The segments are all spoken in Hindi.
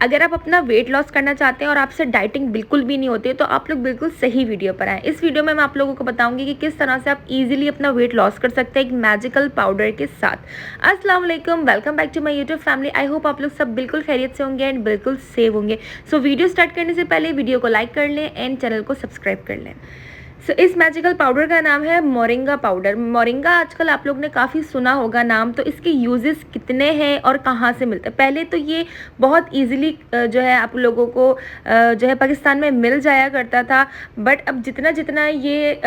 अगर आप अपना वेट लॉस करना चाहते हैं और आपसे डाइटिंग बिल्कुल भी नहीं होती है तो आप लोग बिल्कुल सही वीडियो पर आएँ। इस वीडियो में मैं आप लोगों को बताऊंगी कि किस तरह से आप इजीली अपना वेट लॉस कर सकते हैं एक मैजिकल पाउडर के साथ। अस्सलाम वालेकुम, welcome back to my YouTube family. I hope आप लोग सब बिल्कुल खैरियत से होंगे एंड बिल्कुल सेव होंगे। सो वीडियो स्टार्ट करने से पहले वीडियो को लाइक कर लें एंड चैनल को सब्सक्राइब कर लें। इस मैजिकल पाउडर का नाम है मोरिंगा पाउडर। मोरिंगा आजकल आप लोग ने काफ़ी सुना होगा नाम, तो इसके यूजेस कितने हैं और कहाँ से मिलते हैं। पहले तो ये बहुत इजीली जो है आप लोगों को जो है पाकिस्तान में मिल जाया करता था, बट अब जितना जितना ये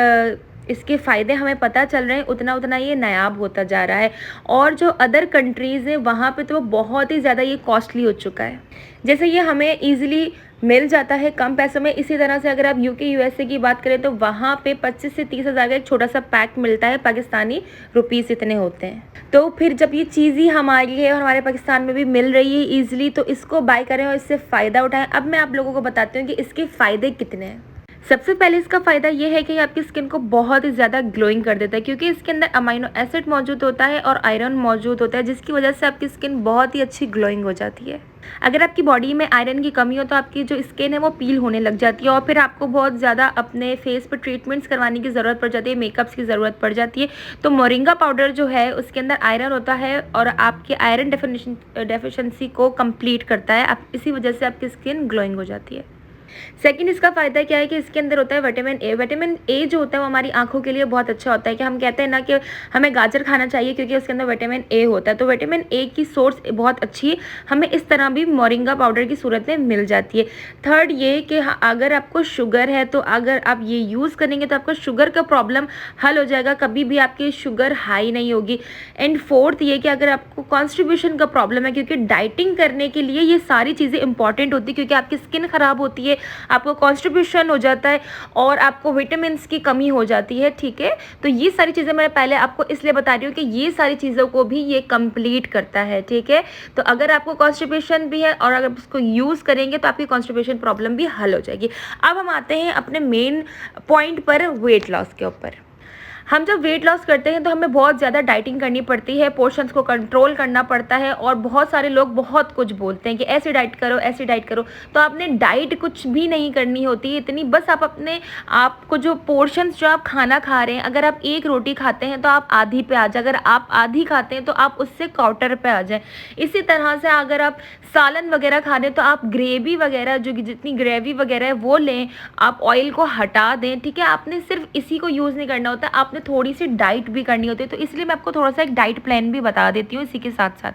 इसके फ़ायदे हमें पता चल रहे हैं उतना उतना ये नायाब होता जा रहा है। और जो अदर कंट्रीज़ हैं वहाँ पे तो बहुत ही ज़्यादा ये कॉस्टली हो चुका है। जैसे ये हमें ईज़िली मिल जाता है कम पैसों में, इसी तरह से अगर आप यूके यूएसए की बात करें तो वहाँ पे 25 से 30 हज़ार का एक छोटा सा पैक मिलता है, पाकिस्तानी रुपीस इतने होते हैं। तो फिर जब ये चीज़ ही हमारी है और हमारे पाकिस्तान में भी मिल रही है ईजिली, तो इसको बाय करें और इससे फ़ायदा उठाएं। अब मैं आप लोगों को बताती हूँ कि इसके फ़ायदे कितने हैं। सबसे पहले इसका फ़ायदा ये है कि आपकी स्किन को बहुत ही ज़्यादा ग्लोइंग कर देता है, क्योंकि इसके अंदर अमाइनो एसिड मौजूद होता है और आयरन मौजूद होता है, जिसकी वजह से आपकी स्किन बहुत ही अच्छी ग्लोइंग हो जाती है। अगर आपकी बॉडी में आयरन की कमी हो तो आपकी जो स्किन है वो पील होने लग जाती है और फिर आपको बहुत ज़्यादा अपने फेस पर ट्रीटमेंट्स करवाने की ज़रूरत पड़ जाती है, मेकअप्स की ज़रूरत पड़ जाती है। तो मोरिंगा पाउडर जो है उसके अंदर आयरन होता है और आपके आयरन डेफिशिएंसी को कंप्लीट करता है। आप इसी वजह से आपकी स्किन ग्लोइंग हो जाती है। सेकंड, इसका फ़ायदा क्या है कि इसके अंदर होता है विटामिन ए। विटामिन ए जो होता है वो हमारी आंखों के लिए बहुत अच्छा होता है। कि हम कहते हैं ना कि हमें गाजर खाना चाहिए क्योंकि उसके अंदर विटामिन ए होता है, तो विटामिन ए की सोर्स बहुत अच्छी हमें इस तरह भी मोरिंगा पाउडर की सूरत में मिल जाती है। थर्ड ये कि अगर आपको शुगर है तो अगर आप ये यूज़ करेंगे तो आपका शुगर का प्रॉब्लम हल हो जाएगा, कभी भी आपकी शुगर हाई नहीं होगी। एंड फोर्थ ये कि अगर आपको कॉन्स्टिपेशन का प्रॉब्लम है, क्योंकि डाइटिंग करने के लिए ये सारी चीज़ें इंपॉर्टेंट होती है, क्योंकि आपकी स्किन ख़राब होती है, आपको कॉन्स्टिपेशन हो जाता है और आपको विटामिन्स की कमी हो जाती है। ठीक है, तो ये सारी चीज़ें मैं पहले आपको इसलिए बता रही हूँ कि ये सारी चीज़ों को भी ये कंप्लीट करता है। ठीक है, तो अगर आपको कॉन्स्टिपेशन भी है और अगर उसको यूज़ करेंगे तो आपकी कॉन्स्टिपेशन प्रॉब्लम भी हल हो जाएगी। अब हम आते हैं अपने मेन पॉइंट पर, वेट लॉस के ऊपर। हम जब वेट लॉस करते हैं तो हमें बहुत ज़्यादा डाइटिंग करनी पड़ती है, पोर्शंस को कंट्रोल करना पड़ता है और बहुत सारे लोग बहुत कुछ बोलते हैं कि ऐसे डाइट करो, ऐसे डाइट करो। तो आपने डाइट कुछ भी नहीं करनी होती है इतनी, बस आप अपने आपको जो पोर्शंस जो आप खाना खा रहे हैं, अगर आप एक रोटी खाते हैं तो आप आधी पे आ जाए, अगर आप आधी खाते हैं तो आप उससे क्वार्टर पे आ जाएं। इसी तरह से अगर आप सालन वगैरह खा रहे हैं तो आप ग्रेवी वगैरह जो जितनी ग्रेवी वगैरह है वो लें, आप ऑयल को हटा दें। ठीक है, आपने सिर्फ इसी को यूज़ नहीं करना होता, आपने थोड़ी सी डाइट भी करनी होती है। तो इसलिए मैं आपको थोड़ा सा एक डाइट प्लान भी बता देती हूँ इसी के साथ साथ।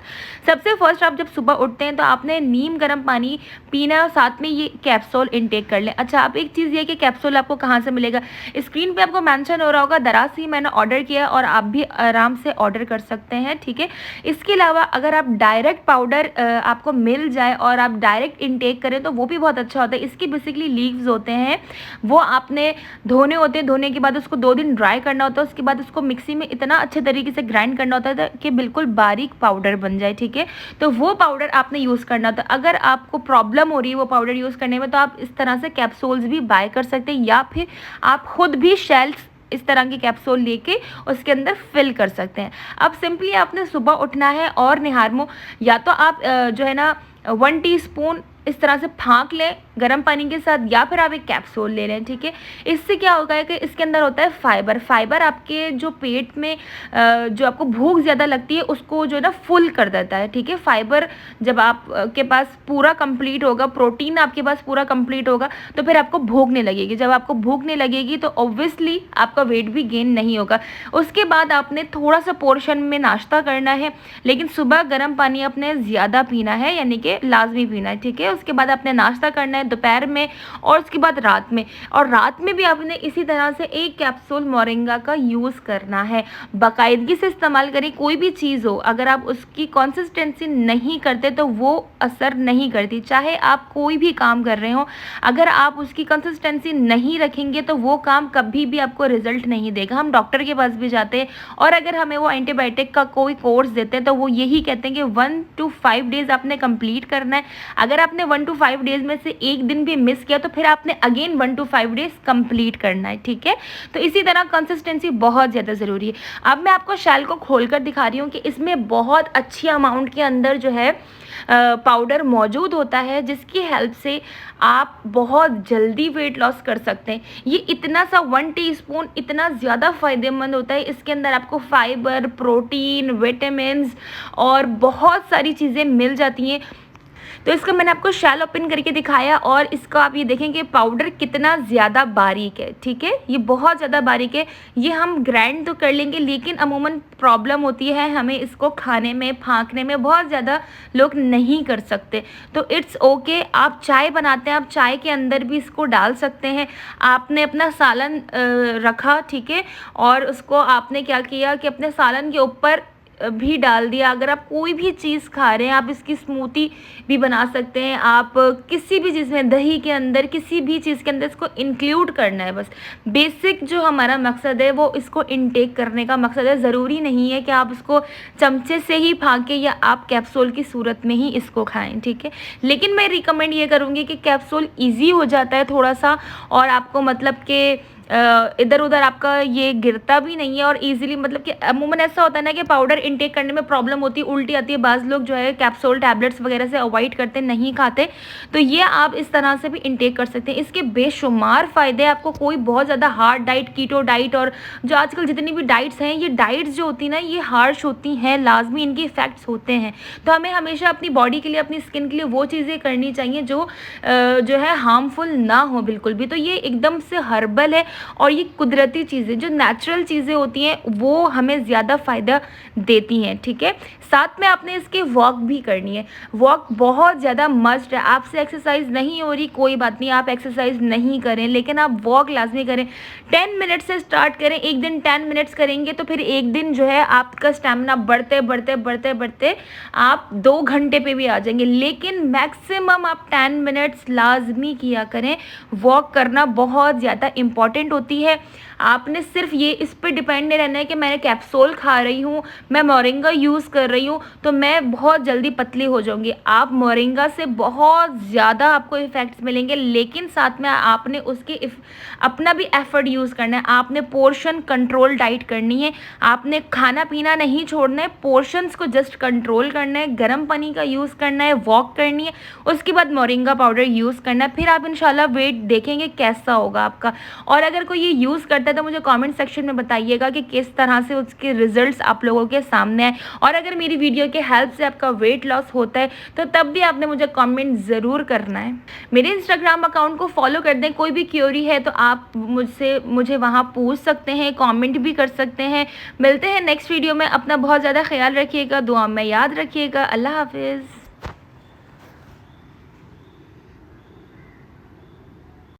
सबसे फर्स्ट, आप जब सुबह उठते हैं तो आपने नीम गर्म पानी पीना है और साथ में ये कैप्सूल इनटेक कर लें। अच्छा, अब एक चीज़ ये कि कैप्सूल आपको कहाँ से मिलेगा, स्क्रीन पे आपको मेंशन हो रहा होगा, दराज से मैंने ऑर्डर किया और आप भी आराम से ऑर्डर कर सकते हैं। ठीक है, इसके अलावा अगर आप डायरेक्ट पाउडर आपको मिल जाए और आप डायरेक्ट इनटेक करें तो वो भी बहुत अच्छा होता है। इसकी बेसिकली लीव्स होते हैं, वो आपने धोने होते हैं, धोने के बाद उसको 2 दिन ड्राई करना होता है, उसके बाद उसको मिक्सी में इतना अच्छे तरीके से ग्राइंड करना होता है कि बिल्कुल बारीक पाउडर बन जाए। ठीक है, तो वो पाउडर आपने यूज़ करना होता है। अगर आपको प्रॉब्लम हो रही है वो पाउडर यूज़ करने में तो आप इस तरह से कैप्सूल्स भी बाय कर सकते हैं, या फिर आप खुद भी शेल्स इस तरह की कैप्सूल लेके उसके अंदर फिल कर सकते हैं। अब सिंपली आपने सुबह उठना है और निहार मुँह या तो आप जो है ना 1 टीस्पून इस तरह से फाँक लें गर्म पानी के साथ, या फिर आप एक कैप्सूल ले लें। ठीक है, इससे क्या होगा है कि इसके अंदर होता है फाइबर। फाइबर आपके जो पेट में जो आपको भूख ज़्यादा लगती है उसको जो है ना फुल कर देता है। ठीक है, फाइबर जब आप के पास पूरा कंप्लीट होगा, प्रोटीन आपके पास पूरा कंप्लीट होगा, तो फिर आपको भूख नहीं लगेगी। जब आपको भूख नहीं लगेगी तो ऑब्वियसली आपका वेट भी गेन नहीं होगा। उसके बाद आपने थोड़ा सा पोर्शन में नाश्ता करना है, लेकिन सुबह गर्म पानी आपने ज़्यादा पीना है, यानी कि लाजमी पीना है। ठीक है, उसके बाद आपने नाश्ता करना है दोपहर में और उसके बाद रात में, और रात में भी आपने इसी तरह से एक कैप्सूल मोरिंगा का यूज़ करना है। बाकायदगी से इस्तेमाल करें, कोई भी चीज़ हो अगर आप उसकी कंसिस्टेंसी नहीं करते तो वो असर नहीं करती। चाहे आप कोई भी काम कर रहे हो, अगर आप उसकी कंसिस्टेंसी नहीं रखेंगे तो वो काम कभी भी आपको रिजल्ट नहीं देगा। हम डॉक्टर के पास भी जाते हैं और अगर हमें वो एंटीबायोटिक का कोई कोर्स देते हैं तो वो यही कहते हैं कि 1 to 5 डेज़ आपने कंप्लीट करना है। अगर आपने आपने 1 to 5 डेज़ में से एक दिन भी मिस किया तो फिर आपने अगेन 1 to 5 डेज़ कंप्लीट करना है, ठीक है। तो इसी तरह कंसिस्टेंसी बहुत ज़्यादा ज़रूरी है। अब मैं आपको शैल को खोलकर दिखा रही हूँ कि इसमें बहुत अच्छी अमाउंट के अंदर जो है पाउडर मौजूद होता है, जिसकी हेल्प से आप बहुत जल्दी वेट लॉस कर सकते हैं। ये इतना सा 1 टीस्पून इतना ज़्यादा फ़ायदेमंद होता है। इसके अंदर आपको फाइबर, प्रोटीन, विटामिन्स और बहुत सारी चीज़ें मिल जाती हैं। तो इसको मैंने आपको शैल ओपन करके दिखाया और इसको आप ये देखें कि पाउडर कितना ज़्यादा बारीक है, ठीक है। ये बहुत ज़्यादा बारीक है। ये हम ग्राइंड तो कर लेंगे, लेकिन अमूमन प्रॉब्लम होती है हमें इसको खाने में, फाँकने में बहुत ज़्यादा लोग नहीं कर सकते। तो इट्स ओके। आप चाय बनाते हैं, आप चाय के अंदर भी इसको डाल सकते हैं। आपने अपना सालन रखा, ठीक है, और उसको आपने क्या किया कि अपने सालन के ऊपर भी डाल दिया। अगर आप कोई भी चीज़ खा रहे हैं, आप इसकी स्मूदी भी बना सकते हैं। आप किसी भी चीज़ में, दही के अंदर, किसी भी चीज़ के अंदर इसको इंक्लूड करना है। बस बेसिक जो हमारा मकसद है वो इसको इनटेक करने का मकसद है। ज़रूरी नहीं है कि आप इसको चमचे से ही फाँकें या आप कैप्सूल की सूरत में ही इसको खाएं, ठीक है। लेकिन मैं रिकमेंड ये करूँगी कि कैप्सूल ईजी हो जाता है थोड़ा सा, और आपको मतलब कि इधर उधर आपका ये गिरता भी नहीं है और इजीली, मतलब कि अमूमन ऐसा होता है ना कि पाउडर इनटेक करने में प्रॉब्लम होती है, उल्टी आती है। बाज़ लोग जो है कैप्सूल टैबलेट्स वगैरह से अवॉइड करते, नहीं खाते। तो ये आप इस तरह से भी इनटेक कर सकते हैं। इसके बेशुमार फ़ायदे। आपको कोई बहुत ज़्यादा हार्ड डाइट, कीटो डाइट और जो आजकल जितनी भी डाइट्स हैं, ये डाइट्स जो होती हैं ना, ये हार्श होती हैं, लाजमी इनके इफ़ेक्ट्स होते हैं। तो हमें हमेशा अपनी बॉडी के लिए, अपनी स्किन के लिए वो चीज़ें करनी चाहिए जो है हार्मफुल ना हो बिल्कुल भी। तो ये एकदम से हर्बल है और ये कुदरती चीज़ें, जो नेचुरल चीज़ें होती हैं, वो हमें ज़्यादा फ़ायदा देती हैं, ठीक है। साथ में आपने इसकी वॉक भी करनी है। वॉक बहुत ज़्यादा मस्ट है। आपसे एक्सरसाइज नहीं हो रही, कोई बात नहीं, आप एक्सरसाइज नहीं करें, लेकिन आप वॉक लाजमी करें। 10 मिनट से स्टार्ट करें। एक दिन 10 मिनट्स करेंगे तो फिर एक दिन जो है आपका स्टेमिना बढ़ते बढ़ते बढ़ते बढ़ते आप 2 घंटे पे भी आ जाएंगे। लेकिन मैक्सिमम आप 10 मिनट्स लाजमी किया करें। वॉक करना बहुत ज़्यादा इम्पॉर्टेंट होती है। आपने सिर्फ ये इस पे डिपेंड नहीं रहना है कि मैंने कैप्सूल खा रही हूँ, मैं मोरिंगा यूज़ कर रही हूँ तो मैं बहुत जल्दी पतली हो जाऊँगी। आप मोरिंगा से बहुत ज़्यादा आपको इफ़ेक्ट्स मिलेंगे, लेकिन साथ में आपने उसके अपना भी एफर्ट यूज़ करना है। आपने पोर्शन कंट्रोल डाइट करनी है। आपने खाना पीना नहीं छोड़ना है, पोर्शंस को जस्ट कंट्रोल करना है, गर्म पानी का यूज़ करना है, वॉक करनी है, उसके बाद मोरिंगा पाउडर यूज़ करना है। फिर आप इंशाल्लाह वेट देखेंगे कैसा होगा आपका। और अगर कोई ये यूज़ करता है तो मुझे कमेंट सेक्शन में बताइएगा कि किस तरह से उसके रिजल्ट्स आप लोगों के सामने आए। और अगर मेरी वीडियो के हेल्प से आपका वेट लॉस होता है तो तब भी आपने मुझे कमेंट ज़रूर करना है। मेरे इंस्टाग्राम अकाउंट को फॉलो कर दें। कोई भी क्वेरी है तो आप मुझे वहाँ पूछ सकते हैं, कमेंट भी कर सकते हैं। मिलते हैं नेक्स्ट वीडियो में। अपना बहुत ज़्यादा ख्याल रखिएगा, दुआ में याद रखिएगा। अल्लाह हाफिज़।